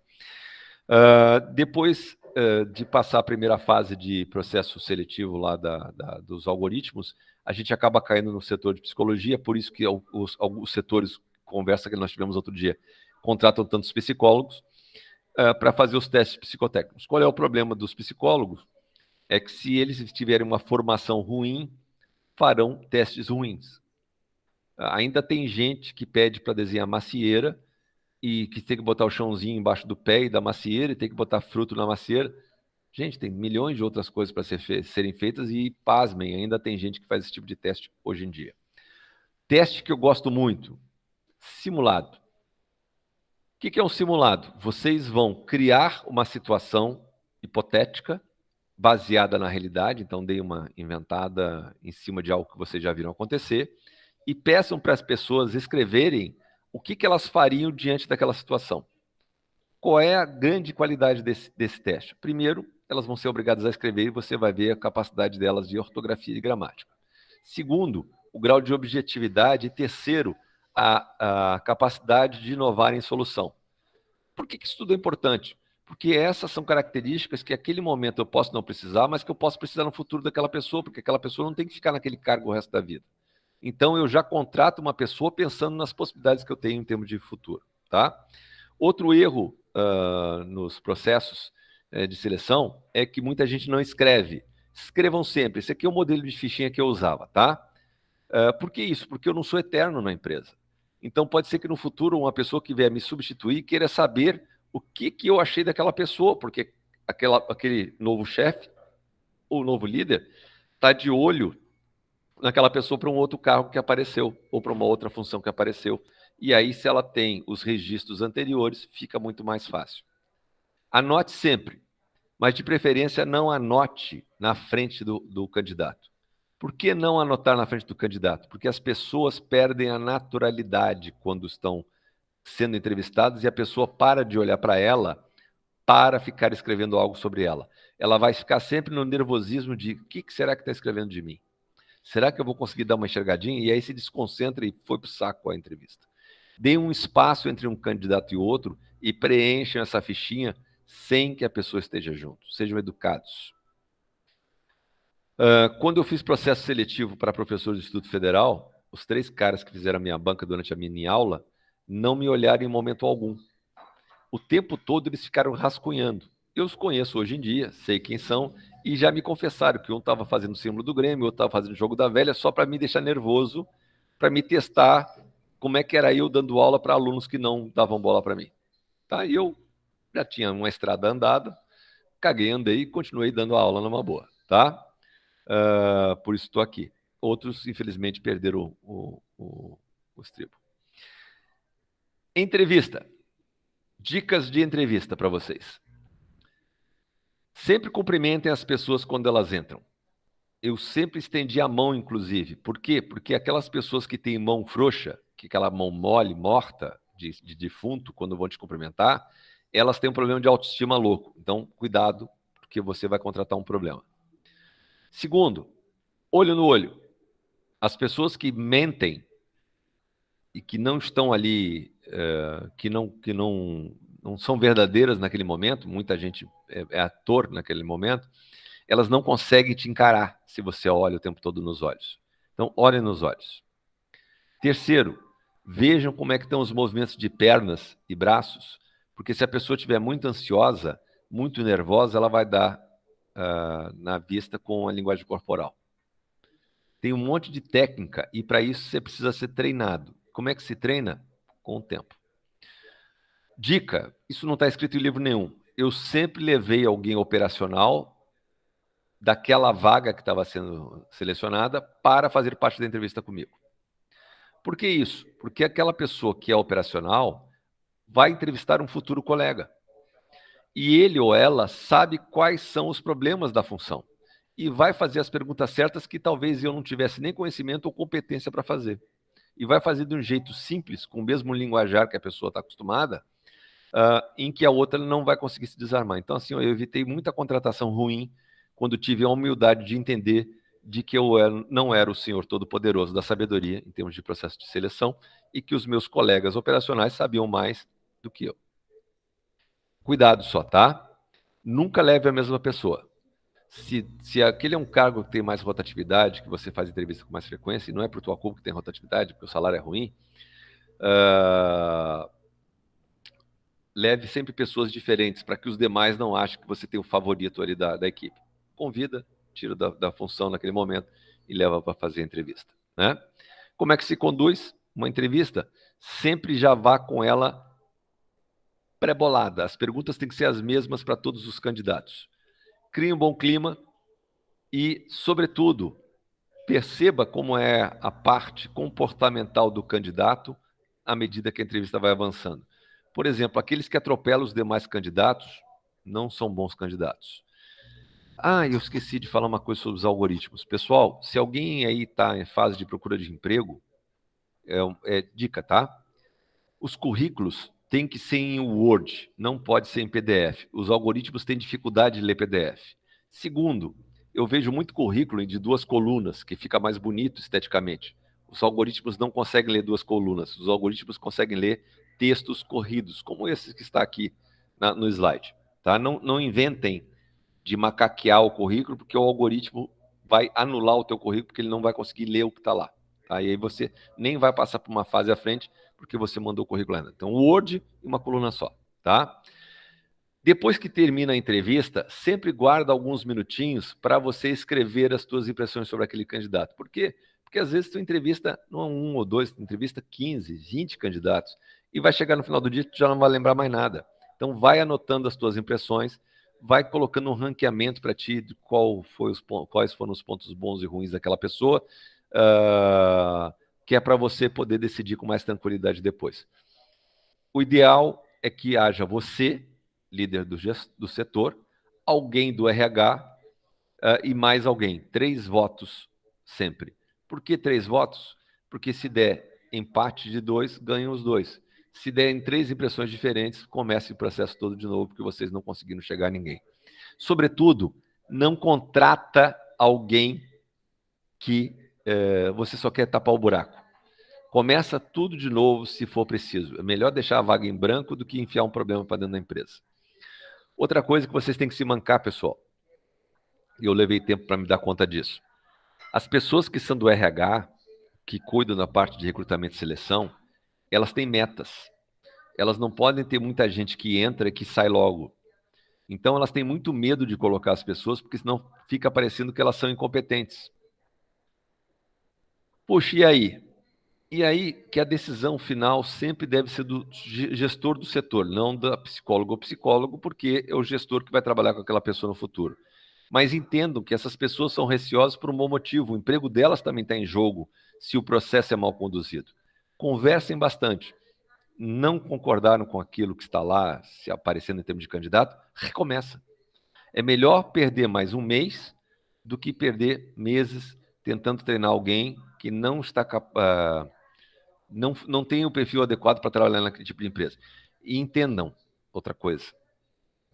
Depois de passar a primeira fase de processo seletivo lá dos algoritmos, a gente acaba caindo no setor de psicologia, por isso que alguns setores, conversa que nós tivemos outro dia, contratam tantos psicólogos para fazer os testes psicotécnicos. Qual é o problema dos psicólogos? É que se eles tiverem uma formação ruim, farão testes ruins. Ainda tem gente que pede para desenhar macieira e que tem que botar o chãozinho embaixo do pé e da macieira e tem que botar fruto na macieira. Gente, tem milhões de outras coisas para serem feitas e, pasmem, ainda tem gente que faz esse tipo de teste hoje em dia. Teste que eu gosto muito, simulado. O que é um simulado? Vocês vão criar uma situação hipotética baseada na realidade, então dei uma inventada em cima de algo que vocês já viram acontecer, e peçam para as pessoas escreverem o que elas fariam diante daquela situação. Qual é a grande qualidade desse teste? Primeiro, elas vão ser obrigadas a escrever e você vai ver a capacidade delas de ortografia e gramática. Segundo, o grau de objetividade. E terceiro, a capacidade de inovar em solução. Por que isso tudo é importante? Porque essas são características que, naquele momento, eu posso não precisar, mas que eu posso precisar no futuro daquela pessoa, porque aquela pessoa não tem que ficar naquele cargo o resto da vida. Então, eu já contrato uma pessoa pensando nas possibilidades que eu tenho em termos de futuro. Tá? Outro erro nos processos de seleção é que muita gente não escreve. Escrevam sempre. Esse aqui é o modelo de fichinha que eu usava. Tá? Por que isso? Porque eu não sou eterno na empresa. Então, pode ser que no futuro uma pessoa que vier me substituir queira saber o que eu achei daquela pessoa, porque aquele novo chefe ou novo líder está de olho naquela pessoa para um outro cargo que apareceu ou para uma outra função que apareceu. E aí, se ela tem os registros anteriores, fica muito mais fácil. Anote sempre, mas de preferência não anote na frente do candidato. Por que não anotar na frente do candidato? Porque as pessoas perdem a naturalidade quando estão sendo entrevistadas e a pessoa para de olhar para ela para ficar escrevendo algo sobre ela. Ela vai ficar sempre no nervosismo de o que será que está escrevendo de mim? Será que eu vou conseguir dar uma enxergadinha? E aí se desconcentra e foi para o saco a entrevista. Dê um espaço entre um candidato e outro e preencham essa fichinha sem que a pessoa esteja junto. Sejam educados. Quando eu fiz processo seletivo para professor do Instituto Federal, os 3 caras que fizeram a minha banca durante a mini aula não me olharam em momento algum. O tempo todo eles ficaram rascunhando. Eu os conheço hoje em dia, sei quem são, e já me confessaram que um estava fazendo o símbolo do Grêmio, outro estava fazendo o jogo da velha, só para me deixar nervoso, para me testar como é que era eu dando aula para alunos que não davam bola para mim. Tá? E eu já tinha uma estrada andada, caguei, andei e continuei dando a aula numa boa. Tá? Por isso estou aqui. Outros, infelizmente, perderam o estribo. Entrevista. Dicas de entrevista para vocês. Sempre cumprimentem as pessoas quando elas entram. Eu sempre estendi a mão, inclusive. Por quê? Porque aquelas pessoas que têm mão frouxa, que aquela mão mole, morta, de defunto, quando vão te cumprimentar, elas têm um problema de autoestima louco. Então, cuidado, porque você vai contratar um problema. Segundo, olho no olho. As pessoas que mentem e que não estão ali, que não são verdadeiras naquele momento, muita gente é ator naquele momento, elas não conseguem te encarar se você olha o tempo todo nos olhos. Então, olhem nos olhos. Terceiro, vejam como é que estão os movimentos de pernas e braços, porque se a pessoa estiver muito ansiosa, muito nervosa, ela vai dar na vista com a linguagem corporal. Tem um monte de técnica e para isso você precisa ser treinado. Como é que se treina? Com o tempo. Dica, isso não está escrito em livro nenhum. Eu sempre levei alguém operacional daquela vaga que estava sendo selecionada para fazer parte da entrevista comigo. Por que isso? Porque aquela pessoa que é operacional vai entrevistar um futuro colega. E ele ou ela sabe quais são os problemas da função. E vai fazer as perguntas certas que talvez eu não tivesse nem conhecimento ou competência para fazer. E vai fazer de um jeito simples, com o mesmo linguajar que a pessoa está acostumada, em que a outra não vai conseguir se desarmar. Então, assim, eu evitei muita contratação ruim quando tive a humildade de entender de que eu não era o Senhor Todo-Poderoso da sabedoria em termos de processo de seleção e que os meus colegas operacionais sabiam mais do que eu. Cuidado só, tá? Nunca leve a mesma pessoa. Se aquele é um cargo que tem mais rotatividade, que você faz entrevista com mais frequência, e não é por tua culpa que tem rotatividade, porque o salário é ruim, leve sempre pessoas diferentes, para que os demais não achem que você tem o favorito ali da equipe. Convida, tira da função naquele momento e leva para fazer a entrevista. Né? Como é que se conduz uma entrevista? Sempre já vá com ela pré-bolada. As perguntas têm que ser as mesmas para todos os candidatos. Crie um bom clima e, sobretudo, perceba como é a parte comportamental do candidato à medida que a entrevista vai avançando. Por exemplo, aqueles que atropelam os demais candidatos não são bons candidatos. Eu esqueci de falar uma coisa sobre os algoritmos. Pessoal, se alguém aí está em fase de procura de emprego, dica, tá? Os currículos têm que ser em Word, não pode ser em PDF. Os algoritmos têm dificuldade de ler PDF. Segundo, eu vejo muito currículo de 2 colunas, que fica mais bonito esteticamente. Os algoritmos não conseguem ler 2 colunas. Os algoritmos conseguem ler textos corridos, como esse que está aqui no slide. Tá? Não inventem de macaquear o currículo, porque o algoritmo vai anular o teu currículo, porque ele não vai conseguir ler o que está lá. Tá? E aí você nem vai passar por uma fase à frente, porque você mandou o currículo ainda. Então, Word e uma coluna só. Tá? Depois que termina a entrevista, sempre guarda alguns minutinhos para você escrever as suas impressões sobre aquele candidato. Por quê? Porque às vezes tu entrevista não é 1 ou 2, tu entrevista 15, 20 candidatos e vai chegar no final do dia e tu já não vai lembrar mais nada. Então vai anotando as tuas impressões, vai colocando um ranqueamento para ti de quais foram os pontos bons e ruins daquela pessoa, que é para você poder decidir com mais tranquilidade depois. O ideal é que haja você, líder do setor, alguém do RH e mais alguém. 3 votos sempre. Por que 3 votos? Porque se der empate de 2, ganham os 2. Se der em 3 impressões diferentes, começa o processo todo de novo, porque vocês não conseguiram chegar a ninguém. Sobretudo, não contrata alguém que você só quer tapar o buraco. Começa tudo de novo se for preciso. É melhor deixar a vaga em branco do que enfiar um problema para dentro da empresa. Outra coisa que vocês têm que se mancar, pessoal, e eu levei tempo para me dar conta disso. As pessoas que são do RH, que cuidam da parte de recrutamento e seleção, elas têm metas. Elas não podem ter muita gente que entra e que sai logo. Então, elas têm muito medo de colocar as pessoas, porque senão fica parecendo que elas são incompetentes. Poxa, e aí? E aí que a decisão final sempre deve ser do gestor do setor, não da psicóloga ou psicólogo, porque é o gestor que vai trabalhar com aquela pessoa no futuro. Mas entendam que essas pessoas são receosas por um bom motivo. O emprego delas também está em jogo se o processo é mal conduzido. Conversem bastante. Não concordaram com aquilo que está lá, se aparecendo em termos de candidato, recomeça. É melhor perder mais um mês do que perder meses tentando treinar alguém que não está não tem o perfil adequado para trabalhar naquele tipo de empresa. E entendam outra coisa.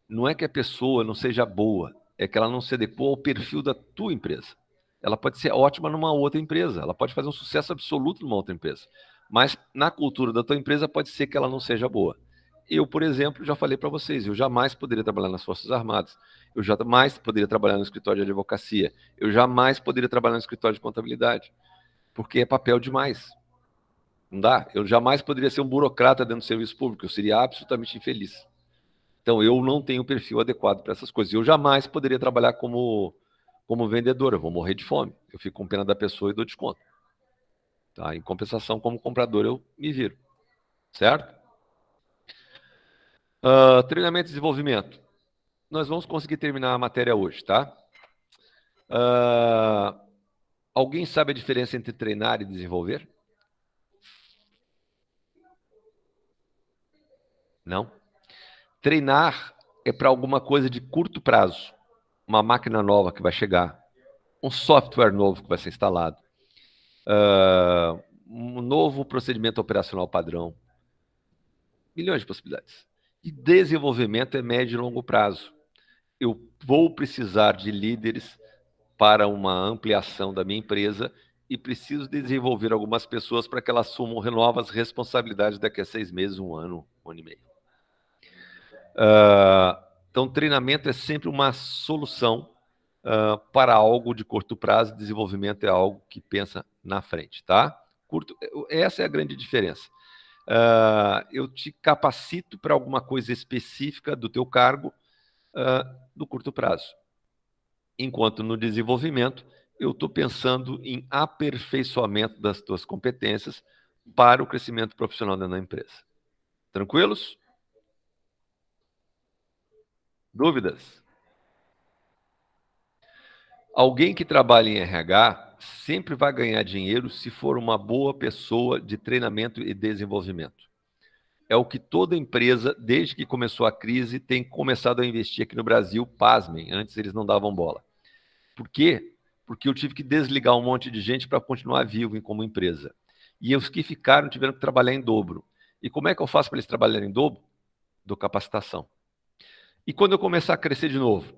Não é que a pessoa não seja boa, é que ela não se adequou ao perfil da tua empresa. Ela pode ser ótima numa outra empresa, ela pode fazer um sucesso absoluto numa outra empresa, mas na cultura da tua empresa pode ser que ela não seja boa. Eu, por exemplo, já falei para vocês, eu jamais poderia trabalhar nas Forças Armadas, eu jamais poderia trabalhar no escritório de advocacia, eu jamais poderia trabalhar no escritório de contabilidade, porque é papel demais. Não dá? Eu jamais poderia ser um burocrata dentro do serviço público, eu seria absolutamente infeliz. Então, eu não tenho o perfil adequado para essas coisas. Eu jamais poderia trabalhar como vendedor, eu vou morrer de fome. Eu fico com pena da pessoa e dou desconto. Tá? Em compensação, como comprador, eu me viro. Certo? Treinamento e desenvolvimento. Nós vamos conseguir terminar a matéria hoje, tá? Alguém sabe a diferença entre treinar e desenvolver? Não? Treinar é para alguma coisa de curto prazo. Uma máquina nova que vai chegar, um software novo que vai ser instalado, um novo procedimento operacional padrão. Milhões de possibilidades. E desenvolvimento é médio e longo prazo. Eu vou precisar de líderes para uma ampliação da minha empresa e preciso desenvolver algumas pessoas para que elas assumam novas responsabilidades daqui a 6 meses, 1 ano, 1 ano e meio. Então, treinamento é sempre uma solução para algo de curto prazo, desenvolvimento é algo que pensa na frente, tá? Essa é a grande diferença. Eu te capacito para alguma coisa específica do teu cargo do curto prazo. Enquanto no desenvolvimento, eu estou pensando em aperfeiçoamento das tuas competências para o crescimento profissional dentro da empresa. Tranquilos? Dúvidas? Alguém que trabalha em RH sempre vai ganhar dinheiro se for uma boa pessoa de treinamento e desenvolvimento. É o que toda empresa, desde que começou a crise, tem começado a investir aqui no Brasil. Pasmem, antes eles não davam bola. Por quê? Porque eu tive que desligar um monte de gente para continuar vivo como empresa. E os que ficaram tiveram que trabalhar em dobro. E como é que eu faço para eles trabalharem em dobro? Dou capacitação. E quando eu começar a crescer de novo,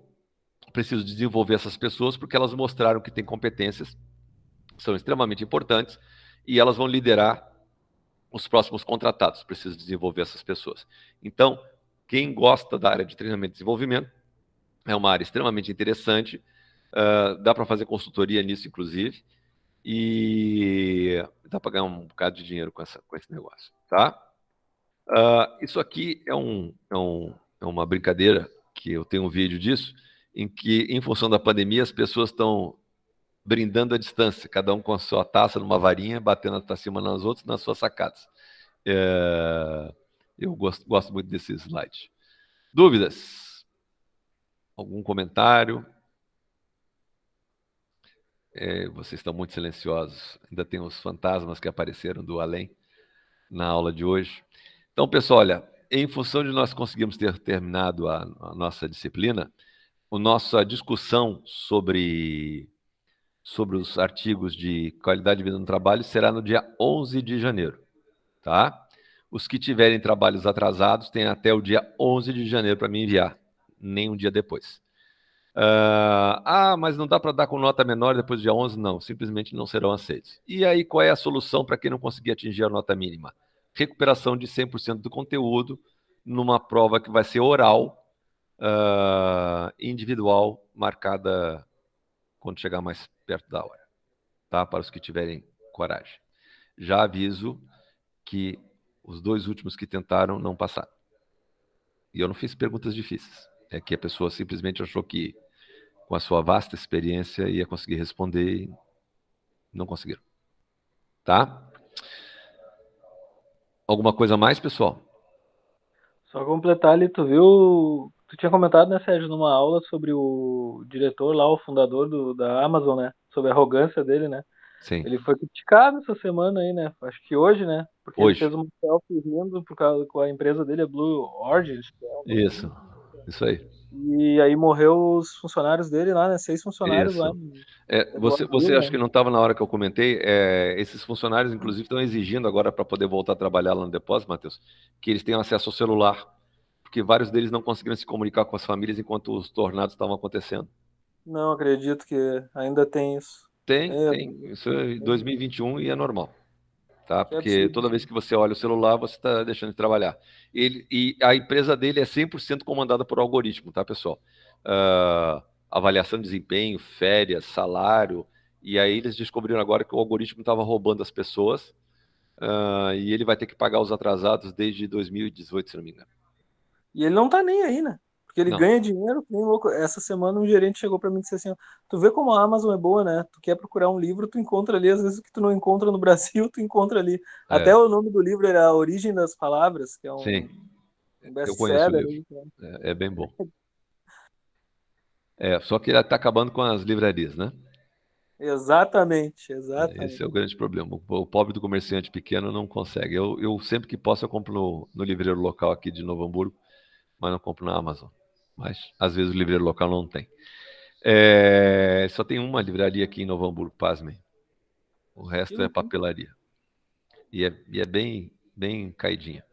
preciso desenvolver essas pessoas porque elas mostraram que têm competências, são extremamente importantes e elas vão liderar os próximos contratados. Precisa desenvolver essas pessoas. Então, quem gosta da área de treinamento e desenvolvimento, é uma área extremamente interessante, dá para fazer consultoria nisso, inclusive, e dá para ganhar um bocado de dinheiro com esse negócio, tá? Isso aqui é uma brincadeira, que eu tenho um vídeo disso, em que, em função da pandemia, as pessoas estão brindando à distância, cada um com a sua taça numa varinha, batendo para cima nas outras, nas suas sacadas. Eu gosto muito desse slide. Dúvidas? Algum comentário? Vocês estão muito silenciosos. Ainda tem os fantasmas que apareceram do além na aula de hoje. Então, pessoal, olha, em função de nós conseguirmos ter terminado a nossa disciplina, a nossa discussão sobre os artigos de qualidade de vida no trabalho será no dia 11 de janeiro, tá? Os que tiverem trabalhos atrasados têm até o dia 11 de janeiro para me enviar, nem um dia depois. Mas não dá para dar com nota menor depois do dia 11? Não, simplesmente não serão aceitos. E aí, qual é a solução para quem não conseguir atingir a nota mínima? Recuperação de 100% do conteúdo numa prova que vai ser oral, individual, marcada quando chegar mais perto da hora, tá? Para os que tiverem coragem. Já aviso que os 2 últimos que tentaram não passaram. E eu não fiz perguntas difíceis. É que a pessoa simplesmente achou que, com a sua vasta experiência, ia conseguir responder e não conseguiram. Tá? Alguma coisa a mais, pessoal? Só completar ali, tu viu? Tu tinha comentado, né, Sérgio, numa aula sobre o diretor lá, o fundador da Amazon, né? Sobre a arrogância dele, né? Sim. Ele foi criticado essa semana aí, né? Acho que hoje, né? Porque Hoje. ele fez uma selfie rindo por causa que a empresa dele é Blue Origin. Isso aí. E aí morreu os funcionários dele lá, né? 6 funcionários Isso. lá. Você acha que não estava na hora que eu comentei? Esses funcionários, inclusive, estão exigindo agora para poder voltar a trabalhar lá no depósito, Matheus, que eles tenham acesso ao celular, porque vários deles não conseguiram se comunicar com as famílias enquanto os tornados estavam acontecendo. Não acredito que ainda tem isso. Tem. Isso é 2021 e é normal. Tá? Que Porque absurdo. toda vez que você olha o celular, você está deixando de trabalhar. E a empresa dele é 100% comandada por algoritmo, tá, pessoal? Avaliação de desempenho, férias, salário. E aí eles descobriram agora que o algoritmo estava roubando as pessoas, e ele vai ter que pagar os atrasados desde 2018, se não me engano. E ele não tá nem aí, né? Porque ele Não. ganha dinheiro, que nem louco. Essa semana um gerente chegou pra mim e disse assim: ó, tu vê como a Amazon é boa, né? Tu quer procurar um livro, tu encontra ali. Às vezes o que tu não encontra no Brasil, tu encontra ali. Até o nome do livro era A Origem das Palavras, que é um Sim, eu conheço o best-seller. livro. É bem bom. Só que ele está acabando com as livrarias, né? Exatamente. Esse é o grande problema. O pobre do comerciante pequeno não consegue. Eu sempre que posso, eu compro no livreiro local aqui de Novo Hamburgo, mas não compro na Amazon. Mas, às vezes, o livreiro local não tem. Só tem uma livraria aqui em Novo Hamburgo, pasmem. O resto é papelaria. E é bem, bem caidinha.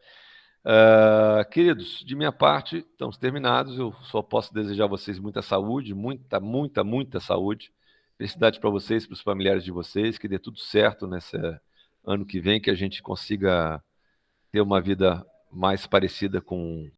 Queridos, de minha parte, estamos terminados. Eu só posso desejar a vocês muita saúde, muita, muita, muita saúde. Felicidade para vocês, para os familiares de vocês, que dê tudo certo nesse ano que vem, que a gente consiga ter uma vida mais parecida com